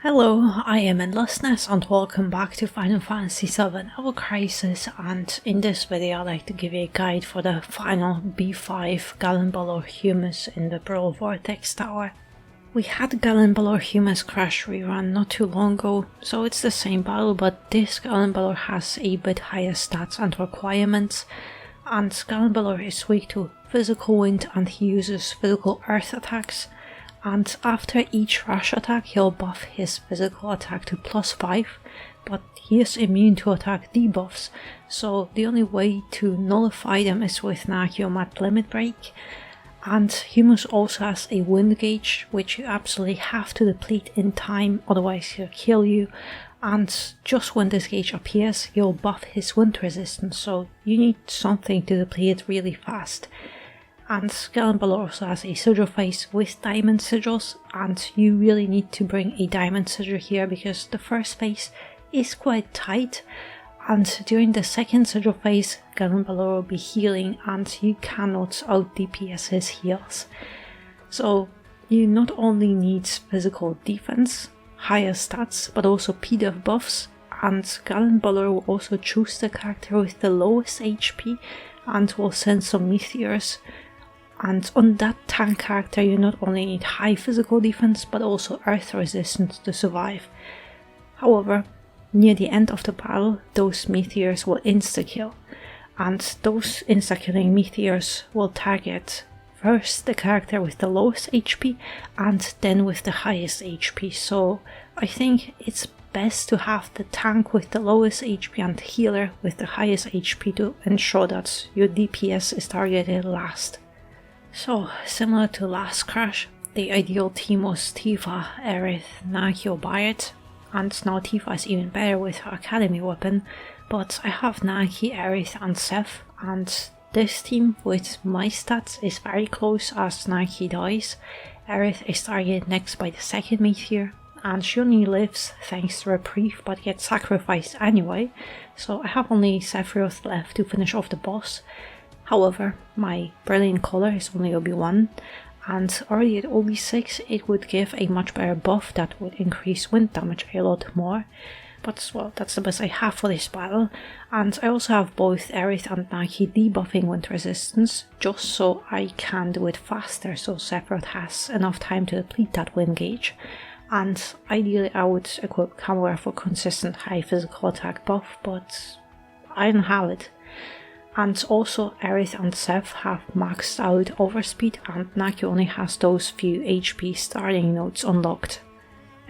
Hello, I am Endlessness and welcome back to Final Fantasy VII Ever Crisis, and in this video I'd like to give you a guide for the final B5 Gallonbaloir Humus in the Pearl Vortex Tower. We had Gallonbaloir Humus crash rerun not too long ago, so it's the same battle, but this Gallonbaloir has a bit higher stats and requirements, and Gallonbaloir is weak to physical wind and he uses physical earth attacks. And after each rush attack he'll buff his physical attack to +5, but he is immune to attack debuffs, so the only way to nullify them is with Nagiomat Limit Break. And Humus also has a wind gauge, which you absolutely have to deplete in time, otherwise he'll kill you. And just when this gauge appears, he'll buff his wind resistance, so you need something to deplete it really fast. And Gallonbaloir also has a sigil phase with diamond sigils, and you really need to bring a diamond sigil here because the first phase is quite tight, and during the second sigil phase Gallonbaloir will be healing and you cannot out DPS his heals. So you not only need physical defense, higher stats, but also PDEF buffs, and Gallonbaloir will also choose the character with the lowest HP and will send some meteors. And on that tank character you not only need high physical defense but also earth resistance to survive. However, near the end of the battle those meteors will insta-kill, and those insta-killing meteors will target first the character with the lowest HP and then with the highest HP, so I think it's best to have the tank with the lowest HP and the healer with the highest HP to ensure that your DPS is targeted last. So, similar to last crash, the ideal team was Tifa, Aerith, Nagi, Bayard, and now Tifa is even better with her academy weapon, but I have Nagi, Aerith and Seth, and this team with my stats is very close as Nagi dies. Aerith is targeted next by the second meteor, and she only lives thanks to reprieve but gets sacrificed anyway, so I have only Sephiroth left to finish off the boss. However, my brilliant color is only OB1, and already at OB6 it would give a much better buff that would increase wind damage a lot more. But well, that's the best I have for this battle, and I also have both Aerith and Nagi debuffing wind resistance, just so I can do it faster, so Sephiroth has enough time to deplete that wind gauge. And ideally I would equip Camera for consistent high physical attack buff, but I don't have it. And also Aerith and Seth have maxed out overspeed and Nagi only has those few HP starting nodes unlocked.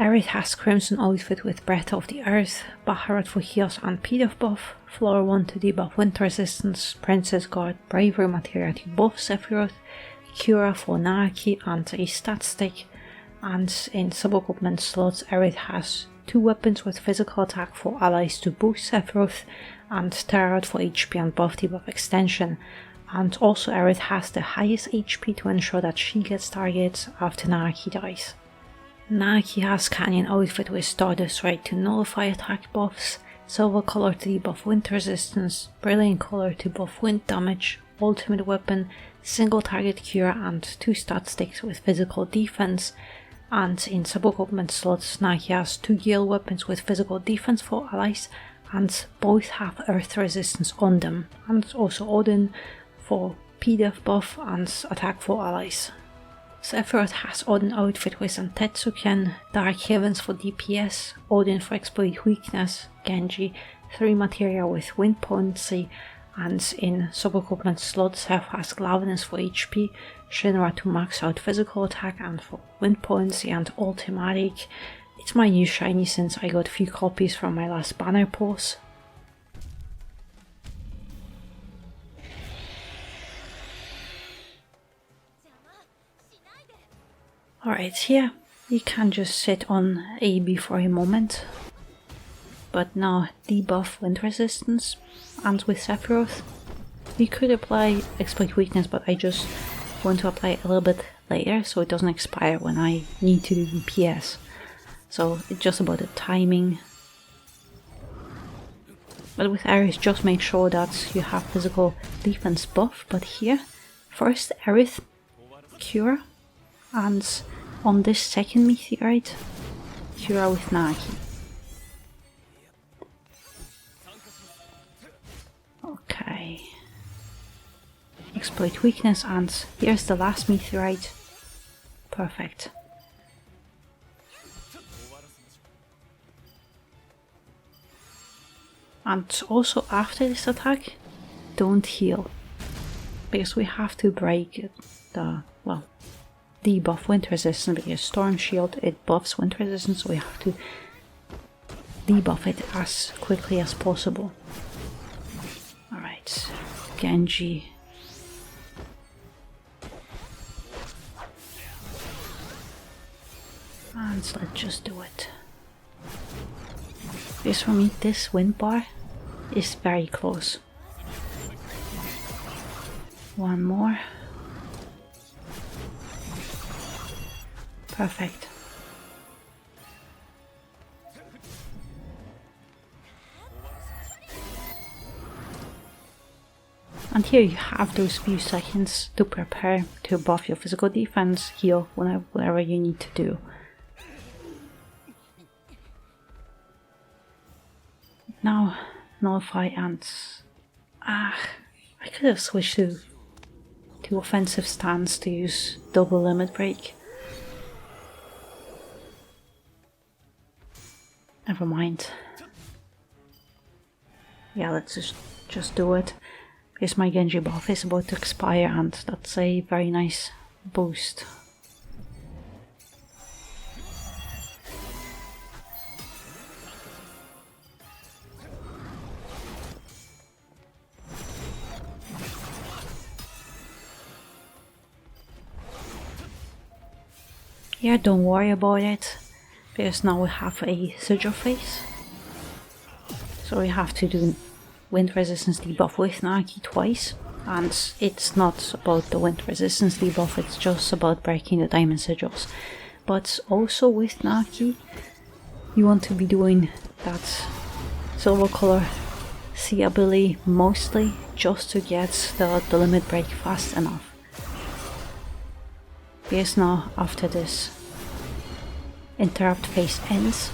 Aerith has Crimson Outfit with Breath of the Earth, Bahamut for heals and PDEF buff, Floor 1 to debuff wind resistance, Princess Guard, Bravery Materia to buff Sephiroth, Cura for Nagi and a stat stick, and in sub-equipment slots Aerith has 2 weapons with physical attack for allies to boost Sephiroth, and Tarot for HP and buff debuff extension, and also Aerith has the highest HP to ensure that she gets targets after Nagi dies. Nagi has Canyon Outfit with Stardust Ray to nullify attack buffs, Silver Color to debuff wind resistance, Brilliant Color to buff wind damage, Ultimate Weapon, Single Target Cure and 2 stat sticks with physical defense, and in sub-equipment slots Nagi has 2 Gale weapons with physical defense for allies, and both have earth resistance on them, and also Odin for PDEF buff and attack for allies. Sephiroth has Odin Outfit with Antetsuken, Dark Heavens for DPS, Odin for Exploit Weakness, Genji, 3 materia with Wind Potency, and in sub-equipment slots Seth has Glavenus for HP, Shinra to max out physical attack and for Wind Potency and Ultimatic. It's my new shiny since I got a few copies from my last banner pulse. Alright, here you can just sit on AB for a moment, but now debuff wind resistance, and with Sephiroth you could apply Exploit Weakness, but I just want to apply it a little bit later so it doesn't expire when I need to do DPS. So it's just about the timing. But with Ares, just make sure that you have physical defense buff, but here first Aerith cure, and on this second meteorite, cure with Nagi. Okay. Exploit weakness, and here's the last meteorite. Perfect. And also after this attack, don't heal. Because we have to break the, well, debuff wind resistance, because Storm Shield, it buffs wind resistance, so we have to debuff it as quickly as possible. Alright, Genji. And let's just do it. Because for me, this wind bar is very close. One more. Perfect. And here you have those few seconds to prepare to buff your physical defense, heal, whatever you need to do. Now, nullify ants. I could have switched to offensive stance to use double limit break. Never mind. Yeah, let's just do it. Because my Genji buff is about to expire, and that's a very nice boost. Yeah, don't worry about it, because now we have a Sigil phase. So we have to do wind resistance debuff with Nagi twice, and it's not about the wind resistance debuff, it's just about breaking the diamond sigils. But also with Nagi, you want to be doing that silver color C ability mostly just to get the limit break fast enough. Because now, after this interrupt phase ends,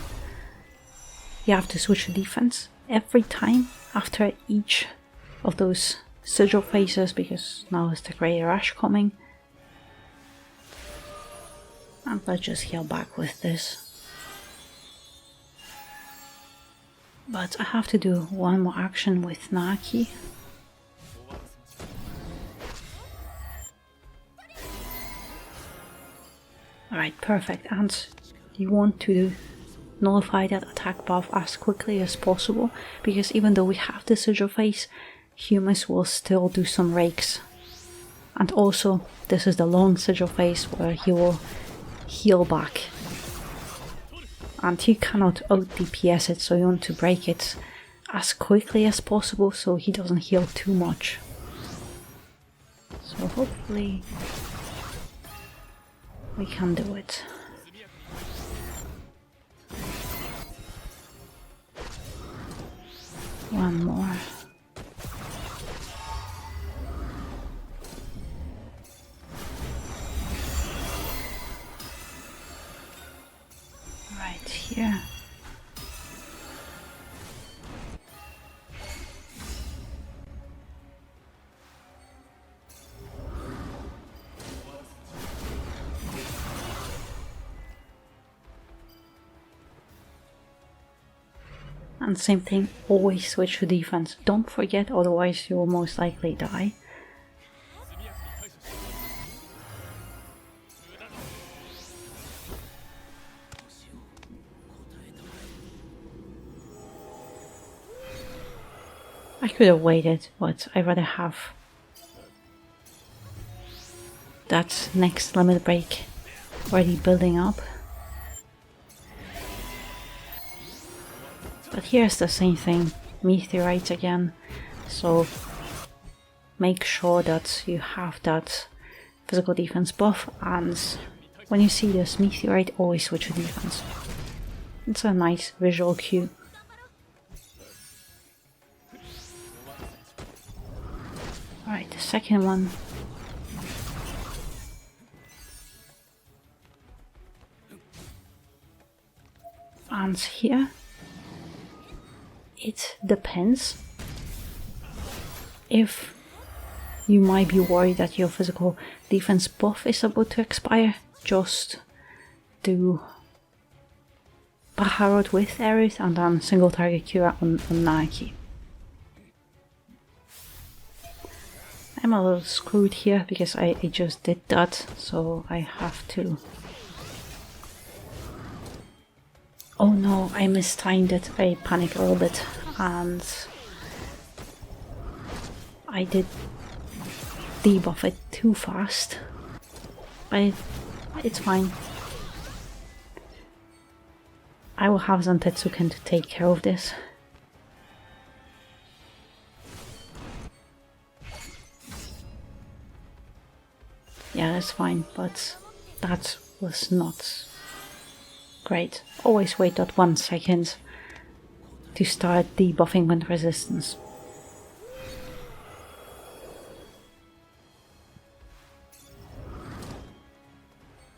you have to switch to defense every time after each of those sigil phases, because now is the Great Rush coming. And let's just heal back with this. But I have to do one more action with Nagi. Alright, perfect. And you want to nullify that attack buff as quickly as possible, because even though we have the Sigil phase, Humus will still do some rakes. And also, this is the long Sigil phase where he will heal back. And you cannot out DPS it, so you want to break it as quickly as possible so he doesn't heal too much. So hopefully we can do it. One more. Right here. And same thing, always switch to defense. Don't forget, otherwise you will most likely die. I could have waited, but I'd rather have that next limit break already building up. But here's the same thing, meteorites again, so make sure that you have that physical defense buff, and when you see this meteorite, always switch to defense. It's a nice visual cue. Alright, the second one. And here, it depends. If you might be worried that your physical defense buff is about to expire, just do Baharot with Aerith and then single target Cura on Naki. I'm a little screwed here because I just did that, so I have to... Oh no, I mistimed it. I panicked a little bit and I did debuff it too fast. But it's fine. I will have Zantetsuken to take care of this. Yeah, that's fine, but that was not great. Always wait that 1 second to start debuffing wind resistance.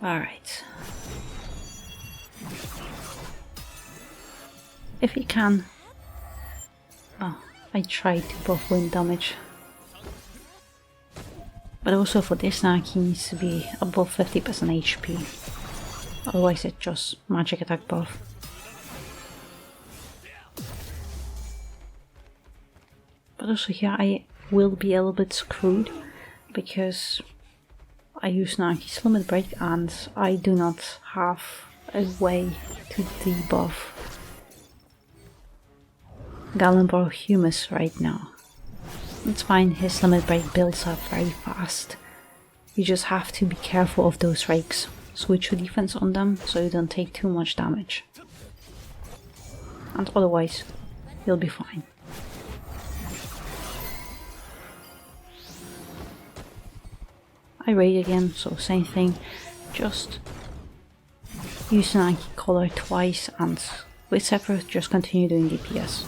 Alright. If you can... Oh, I tried to buff wind damage. But also for this Naki he needs to be above 50% HP. Otherwise it's just magic attack buff. But also here I will be a little bit screwed because I use Naki's limit break and I do not have a way to debuff Gallonbaloir Humus right now. It's fine, his limit break builds up very fast. You just have to be careful of those rakes. Switch your defense on them so you don't take too much damage. And otherwise, you'll be fine. I raid again, so same thing. Just use Nike color twice and with Sephiroth just continue doing DPS.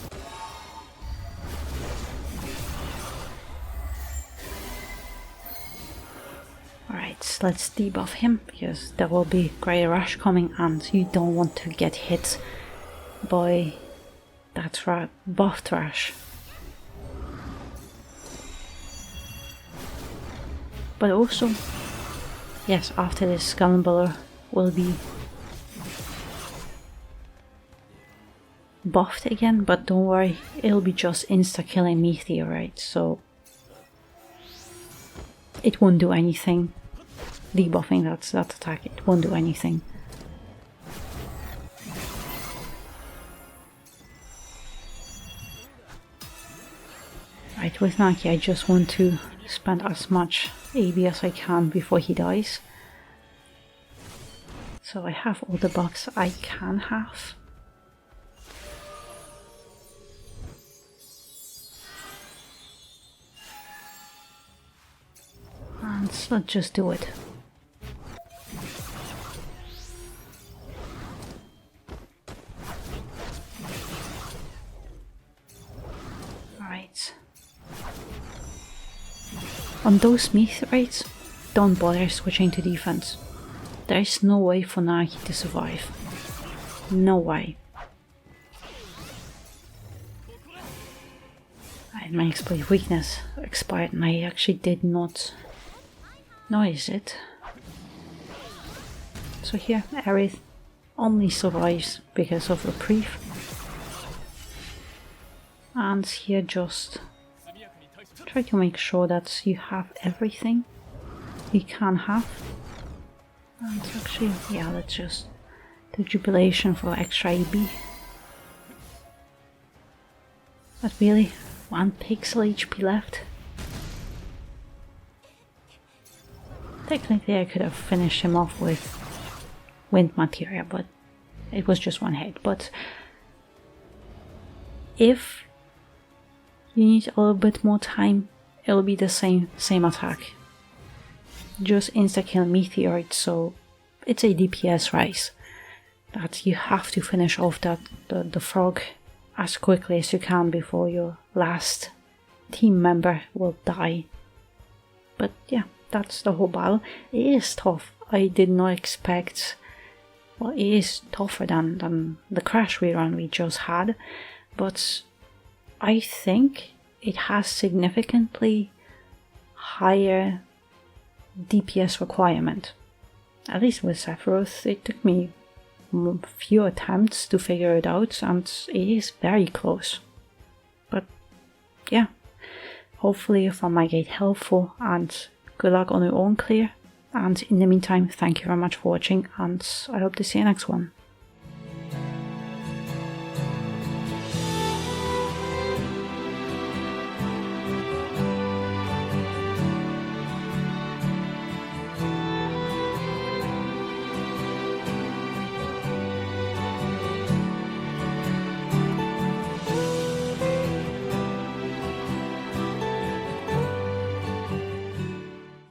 Alright, let's debuff him, because there will be Grey Rush coming and you don't want to get hit by that buff trash. But also, yes, after this Gallonbaloir will be buffed again, but don't worry, it'll be just insta-killing Meteorite, so it won't do anything. Debuffing that attack, it won't do anything. Right, with Naki I just want to spend as much AB as I can before he dies. So I have all the buffs I can have. And let's just do it. Alright. On those meteorites, don't bother switching to defense. There is no way for Nagi to survive. No way. And my exploit weakness expired and I actually did not notice it. So here, Aerith only survives because of reprieve. And here just try to make sure that you have everything you can have. And actually, yeah, let's just do Jubilation for extra AB. But really, 1 pixel HP left. Technically I could have finished him off with Wind Materia, but it was just 1 hit. But if you need a little bit more time, it'll be the same attack. Just insta-kill Meteoroid, so it's a DPS rise. That you have to finish off the frog as quickly as you can before your last team member will die. But yeah, that's the whole battle. It is tough. I did not expect well, it is tougher than the crash rerun we just had, but I think it has significantly higher DPS requirement. At least with Sephiroth, it took me a few attempts to figure it out, and it is very close. But yeah, hopefully I might get helpful, and good luck on your own clear. And in the meantime, thank you very much for watching, and I hope to see you next one.